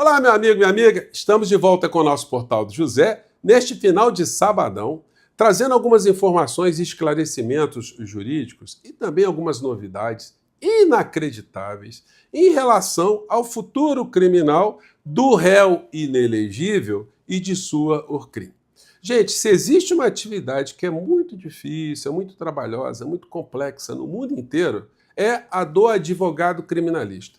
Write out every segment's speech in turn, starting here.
Olá, meu amigo, minha amiga. Estamos de volta com o nosso Portal do José, neste final de sabadão, trazendo algumas informações e esclarecimentos jurídicos e também algumas novidades inacreditáveis em relação ao futuro criminal do réu inelegível e de sua ORCRIM. Gente, se existe uma atividade que é muito difícil, é muito trabalhosa, é muito complexa no mundo inteiro, é a do advogado criminalista.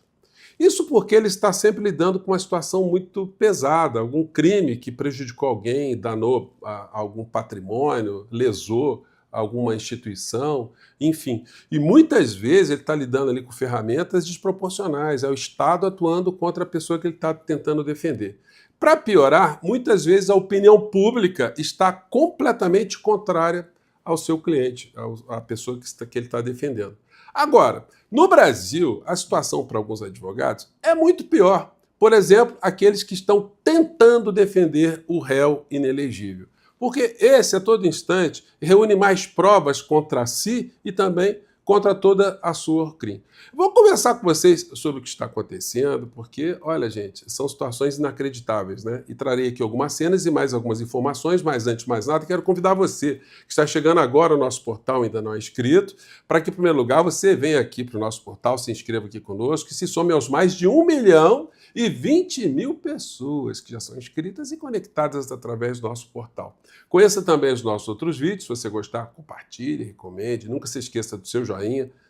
Isso porque ele está sempre lidando com uma situação muito pesada, algum crime que prejudicou alguém, danou algum patrimônio, lesou alguma instituição, enfim. E muitas vezes ele está lidando ali com ferramentas desproporcionais, é o Estado atuando contra a pessoa que ele está tentando defender. Para piorar, muitas vezes a opinião pública está completamente contrária ao seu cliente, à pessoa que ele está defendendo. Agora, no Brasil, a situação para alguns advogados é muito pior. Por exemplo, aqueles que estão tentando defender o réu inelegível. Porque esse, a todo instante, reúne mais provas contra si e também contra toda a sua ORCRIM. Vou conversar com vocês sobre o que está acontecendo, porque, olha, gente, são situações inacreditáveis, né? E trarei aqui algumas cenas e mais algumas informações, mas antes de mais nada, quero convidar você, que está chegando agora ao nosso portal, ainda não é inscrito, para que, em primeiro lugar, você venha aqui para o nosso portal, se inscreva aqui conosco e se some aos mais de 1.020.000 pessoas que já são inscritas e conectadas através do nosso portal. Conheça também os nossos outros vídeos, se você gostar, compartilhe, recomende, nunca se esqueça do seu joinha,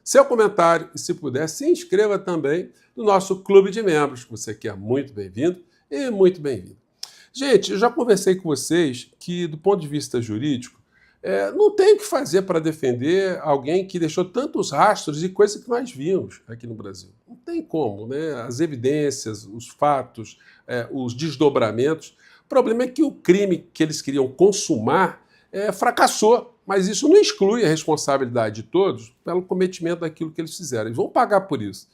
seu comentário e, se puder, se inscreva também no nosso clube de membros. Você que é muito bem-vindo e muito bem-vindo. Gente, eu já conversei com vocês que, do ponto de vista jurídico, não tem o que fazer para defender alguém que deixou tantos rastros e coisas que nós vimos aqui no Brasil. Não tem como, né? As evidências, os fatos, os desdobramentos. O problema é que o crime que eles queriam consumar fracassou, mas isso não exclui a responsabilidade de todos pelo cometimento daquilo que eles fizeram. Eles vão pagar por isso.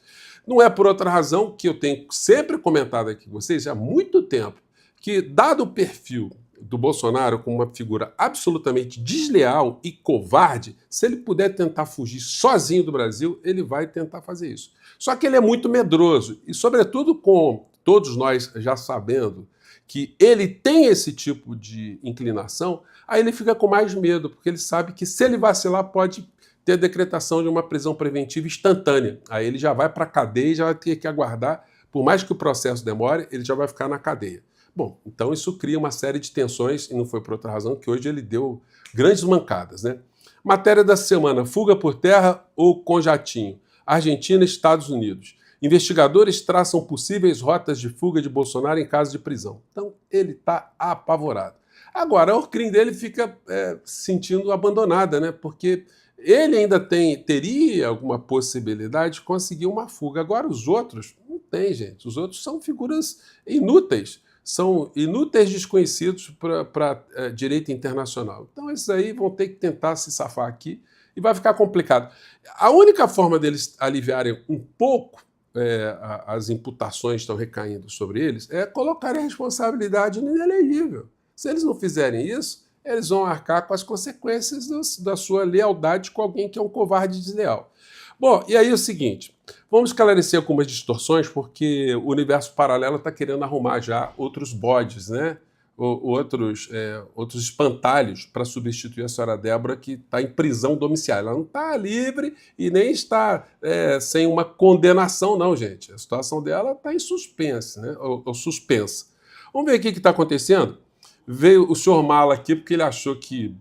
Não é por outra razão que eu tenho sempre comentado aqui com vocês há muito tempo, que, dado o perfil do Bolsonaro como uma figura absolutamente desleal e covarde, se ele puder tentar fugir sozinho do Brasil, ele vai tentar fazer isso. Só que ele é muito medroso e, sobretudo, com todos nós já sabendo que ele tem esse tipo de inclinação, aí ele fica com mais medo, porque ele sabe que, se ele vacilar, pode ter a decretação de uma prisão preventiva instantânea. Aí ele já vai para a cadeia e já vai ter que aguardar, por mais que o processo demore, ele já vai ficar na cadeia. Bom, então isso cria uma série de tensões, e não foi por outra razão que hoje ele deu grandes mancadas, né? Matéria da semana: fuga por terra ou com jatinho? Argentina e Estados Unidos. Investigadores traçam possíveis rotas de fuga de Bolsonaro em caso de prisão. Então ele está apavorado. Agora, a ORCRIM dele fica se sentindo abandonada, né? Porque ele ainda teria alguma possibilidade de conseguir uma fuga. Agora os outros, não tem, gente. Os outros são figuras inúteis. São inúteis desconhecidos para direito internacional. Então esses aí vão ter que tentar se safar aqui e vai ficar complicado. A única forma deles aliviarem um pouco as imputações que estão recaindo sobre eles é colocarem a responsabilidade no inelegível. Se eles não fizerem isso, eles vão arcar com as consequências da sua lealdade com alguém que é um covarde desleal. Bom, e aí é o seguinte, vamos esclarecer algumas distorções, porque o universo paralelo está querendo arrumar já outros bodes, né? Outros espantalhos para substituir a senhora Débora, que está em prisão domiciliar. Ela não está livre e nem está sem uma condenação, não, gente. A situação dela está em suspense, né? Ou suspensa. Vamos ver aqui o que está acontecendo? Veio o senhor Mala aqui porque ele achou que,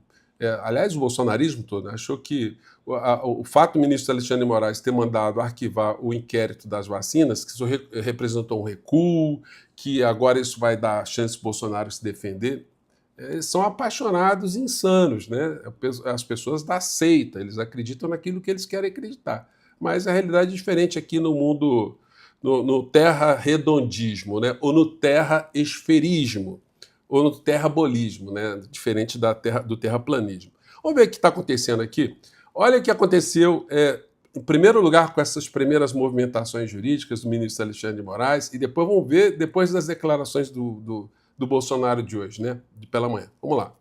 aliás, o bolsonarismo todo, né, achou que o fato do ministro Alexandre de Moraes ter mandado arquivar o inquérito das vacinas, que isso representou um recuo, que agora isso vai dar chance para o Bolsonaro se defender, são apaixonados e insanos, né? As pessoas da seita, eles acreditam naquilo que eles querem acreditar. Mas a realidade é diferente aqui no mundo, no terra-redondismo, né? Ou no terra-esferismo, ou no terrabolismo, né? Diferente do terraplanismo. Vamos ver o que está acontecendo aqui. Olha o que aconteceu, em primeiro lugar, com essas primeiras movimentações jurídicas do ministro Alexandre de Moraes, e depois vamos ver, depois das declarações do Bolsonaro de hoje, né? Pela manhã. Vamos lá.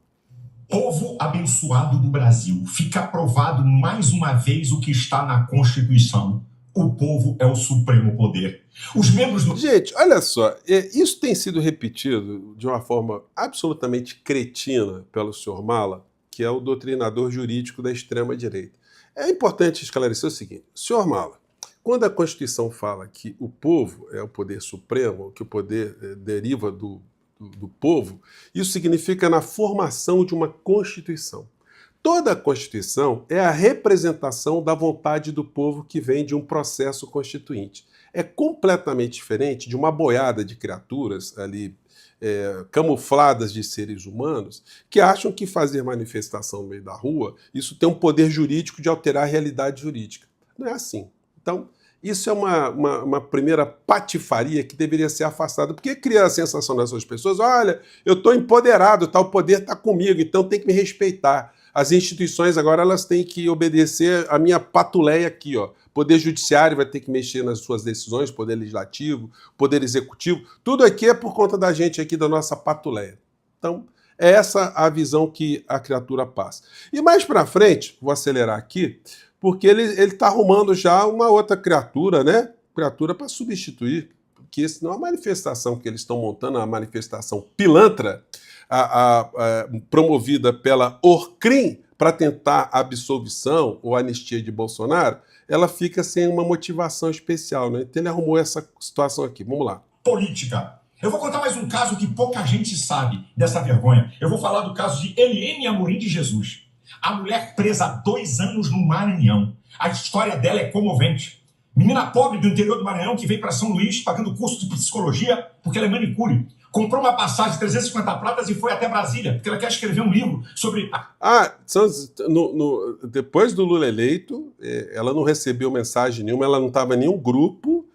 Povo abençoado do Brasil, fica aprovado mais uma vez o que está na Constituição. O povo é o supremo poder. Os membros do... Gente, olha só, isso tem sido repetido de uma forma absolutamente cretina pelo senhor Mala, que é o doutrinador jurídico da extrema-direita. É importante esclarecer o seguinte, senhor Mala, quando a Constituição fala que o povo é o poder supremo, que o poder deriva do povo, isso significa na formação de uma Constituição. Toda a Constituição é a representação da vontade do povo que vem de um processo constituinte. É completamente diferente de uma boiada de criaturas ali camufladas de seres humanos que acham que fazer manifestação no meio da rua, isso tem um poder jurídico de alterar a realidade jurídica. Não é assim. Então, isso é uma primeira patifaria que deveria ser afastada, porque cria a sensação nessas pessoas, olha, eu estou empoderado, tá, o poder está comigo, então tem que me respeitar. As instituições agora elas têm que obedecer a minha patuleia aqui, ó. Poder judiciário vai ter que mexer nas suas decisões, poder legislativo, poder executivo, tudo aqui é por conta da gente aqui, da nossa patuleia. Então, é essa a visão que a criatura passa. E mais para frente, vou acelerar aqui, porque ele está arrumando já uma outra criatura, né? Criatura para substituir, porque senão a manifestação que eles estão montando, a manifestação pilantra, promovida pela Orcrim para tentar a absolvição ou anistia de Bolsonaro, ela fica sem uma motivação especial, né? Então ele arrumou essa situação aqui. Vamos lá. Política. Eu vou contar mais um caso que pouca gente sabe dessa vergonha. Eu vou falar do caso de Eliene Amorim de Jesus. A mulher presa há 2 anos no Maranhão. A história dela é comovente. Menina pobre do interior do Maranhão que veio para São Luís pagando curso de psicologia porque ela é manicure. Comprou uma passagem de 350 pratas e foi até Brasília, porque ela quer escrever um livro sobre... Depois do Lula eleito, ela não recebeu mensagem nenhuma, ela não estava em nenhum grupo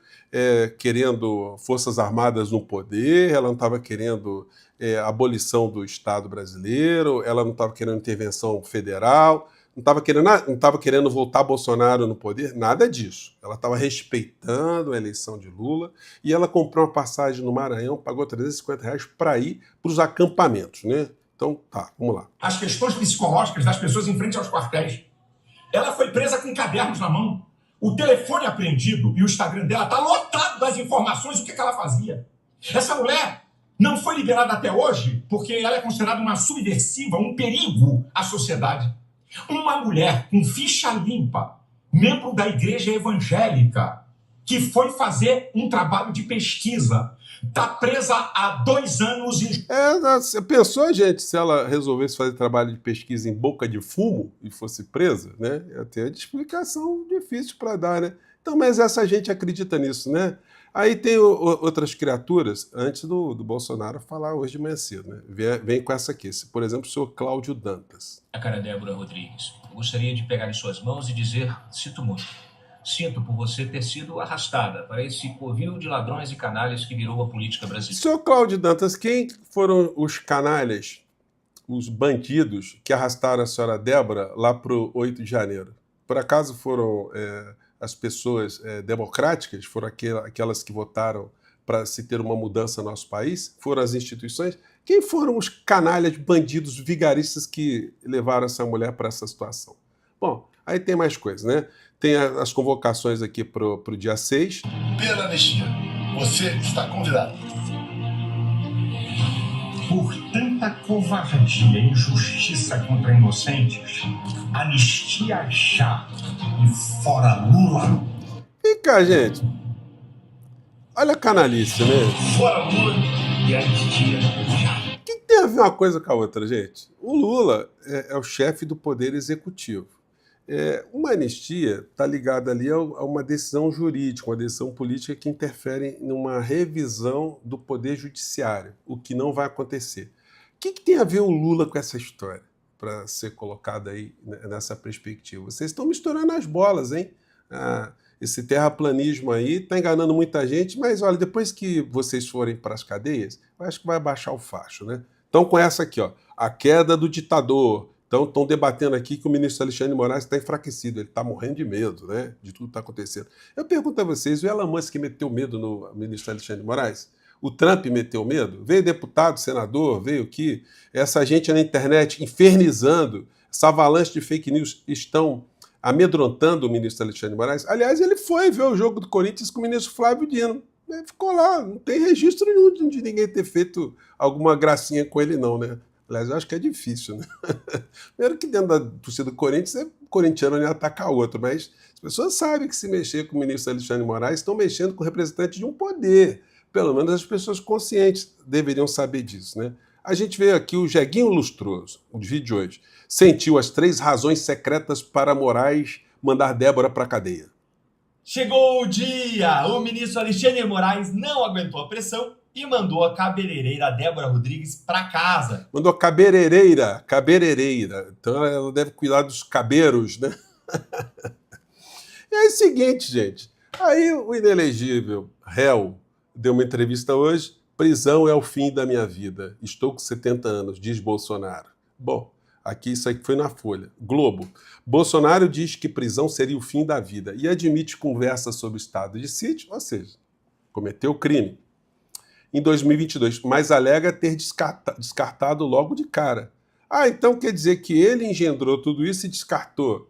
querendo Forças Armadas no poder, ela não estava querendo abolição do Estado brasileiro, ela não estava querendo intervenção federal, não estava querendo voltar Bolsonaro no poder, nada disso. Ela estava respeitando a eleição de Lula e ela comprou uma passagem no Maranhão, pagou R$350 para ir para os acampamentos, né? Então, tá, vamos lá. As questões psicológicas das pessoas em frente aos quartéis. Ela foi presa com cadernos na mão. O telefone apreendido e o Instagram dela está lotado das informações do que ela fazia. Essa mulher não foi liberada até hoje porque ela é considerada uma subversiva, um perigo à sociedade. Uma mulher com ficha limpa, membro da igreja evangélica, que foi fazer um trabalho de pesquisa, está presa há 2 anos e... Você pensou, gente, se ela resolvesse fazer trabalho de pesquisa em boca de fumo e fosse presa, né? Ia ter explicação difícil para dar, né? Então, mas essa gente acredita nisso, né? Aí tem outras criaturas, antes do Bolsonaro falar hoje de manhã cedo, né? Vem com essa aqui, por exemplo, o senhor Cláudio Dantas. A cara Débora Rodrigues, eu gostaria de pegar em suas mãos e dizer, sinto muito. Sinto por você ter sido arrastada para esse covil de ladrões e canalhas que virou a política brasileira. Senhor Cláudio Dantas, quem foram os canalhas, os bandidos que arrastaram a senhora Débora lá para o 8 de janeiro? Por acaso foram as pessoas democráticas? Foram aquelas que votaram para se ter uma mudança no nosso país? Foram as instituições? Quem foram os canalhas, bandidos, vigaristas que levaram essa mulher para essa situação? Bom, aí tem mais coisas, né? Tem as convocações aqui para o dia 6. Pela anistia, você está convidado. Por tanta covardia e injustiça contra inocentes, anistia já e fora Lula. Vem cá, gente. Olha a canalice, né? Fora Lula e anistia já. O que tem a ver uma coisa com a outra, gente? O Lula é o chefe do Poder Executivo. Uma anistia está ligada ali a uma decisão jurídica, uma decisão política que interfere numa revisão do Poder Judiciário, o que não vai acontecer. O que tem a ver o Lula com essa história, para ser colocado aí nessa perspectiva? Vocês estão misturando as bolas, hein? Esse terraplanismo aí está enganando muita gente, mas olha, depois que vocês forem para as cadeias, eu acho que vai baixar o facho, né? Então, com essa aqui, ó, a queda do ditador. Então, estão debatendo aqui que o ministro Alexandre de Moraes está enfraquecido, ele está morrendo de medo, né, de tudo que está acontecendo. Eu pergunto a vocês, o Elon Musk meteu medo no ministro Alexandre de Moraes? O Trump meteu medo? Veio deputado, senador, veio aqui. Essa gente na internet infernizando, essa avalanche de fake news estão amedrontando o ministro Alexandre de Moraes. Aliás, ele foi ver o jogo do Corinthians com o ministro Flávio Dino. Ficou lá, não tem registro nenhum de ninguém ter feito alguma gracinha com ele, não, né? Aliás, eu acho que é difícil, né? Primeiro que dentro da torcida do Corinthians é corintiano nem atacar outro, mas as pessoas sabem que se mexer com o ministro Alexandre de Moraes estão mexendo com o representante de um poder. Pelo menos as pessoas conscientes deveriam saber disso, né? A gente vê aqui o Jeguinho Lustroso, o vídeo de hoje. Sentiu as 3 razões secretas para Moraes mandar Débora para a cadeia. Chegou o dia! O ministro Alexandre de Moraes não aguentou a pressão e mandou a cabeleireira Débora Rodrigues para casa. Mandou cabeleireira. Então ela deve cuidar dos cabelos, né? E é o seguinte, gente. Aí o inelegível réu deu uma entrevista hoje. Prisão é o fim da minha vida. Estou com 70 anos, diz Bolsonaro. Bom, aqui isso aqui foi na Folha. Globo. Bolsonaro diz que prisão seria o fim da vida e admite conversa sobre estado de sítio, ou seja, cometeu crime em 2022, mas alega ter descartado logo de cara. Então quer dizer que ele engendrou tudo isso e descartou.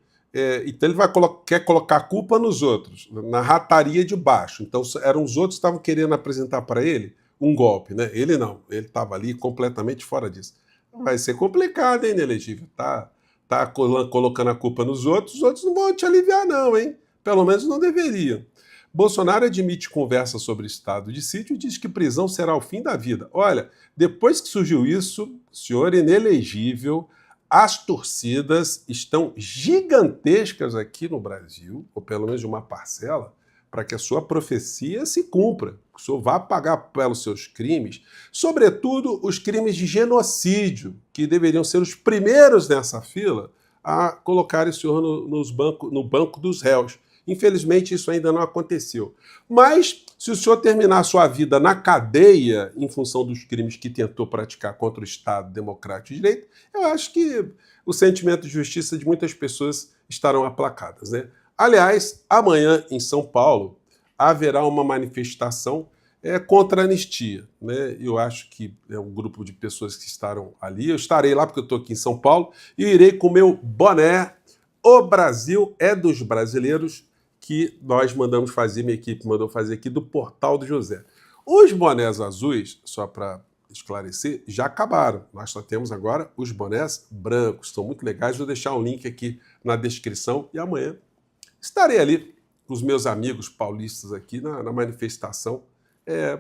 Então ele quer colocar a culpa nos outros, na rataria de baixo. Então eram os outros que estavam querendo apresentar para ele um golpe, né? Ele não, ele estava ali completamente fora disso. Vai ser complicado, hein, inelegível? Tá colocando a culpa nos outros, os outros não vão te aliviar não, hein? Pelo menos não deveriam. Bolsonaro admite conversa sobre estado de sítio e diz que prisão será o fim da vida. Olha, depois que surgiu isso, senhor inelegível, as torcidas estão gigantescas aqui no Brasil, ou pelo menos de uma parcela, para que a sua profecia se cumpra, que o senhor vá pagar pelos seus crimes, sobretudo os crimes de genocídio, que deveriam ser os primeiros nessa fila a colocar o senhor no banco dos réus. Infelizmente, isso ainda não aconteceu. Mas, se o senhor terminar a sua vida na cadeia em função dos crimes que tentou praticar contra o Estado Democrático de Direito, eu acho que o sentimento de justiça de muitas pessoas estarão aplacadas, né? Aliás, amanhã, em São Paulo, haverá uma manifestação contra a anistia, né? Eu acho que é um grupo de pessoas que estarão ali. Eu estarei lá porque eu estou aqui em São Paulo e irei com o meu boné O Brasil é dos Brasileiros, que nós mandamos fazer, minha equipe mandou fazer aqui do Portal do José. Os bonés azuis, só para esclarecer, já acabaram. Nós só temos agora os bonés brancos. São muito legais. Vou deixar um link aqui na descrição e amanhã estarei ali com os meus amigos paulistas aqui na manifestação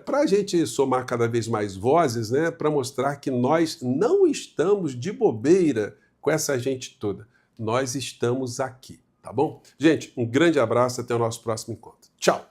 para a gente somar cada vez mais vozes, né, para mostrar que nós não estamos de bobeira com essa gente toda. Nós estamos aqui, tá bom? Gente, um grande abraço, até o nosso próximo encontro. Tchau!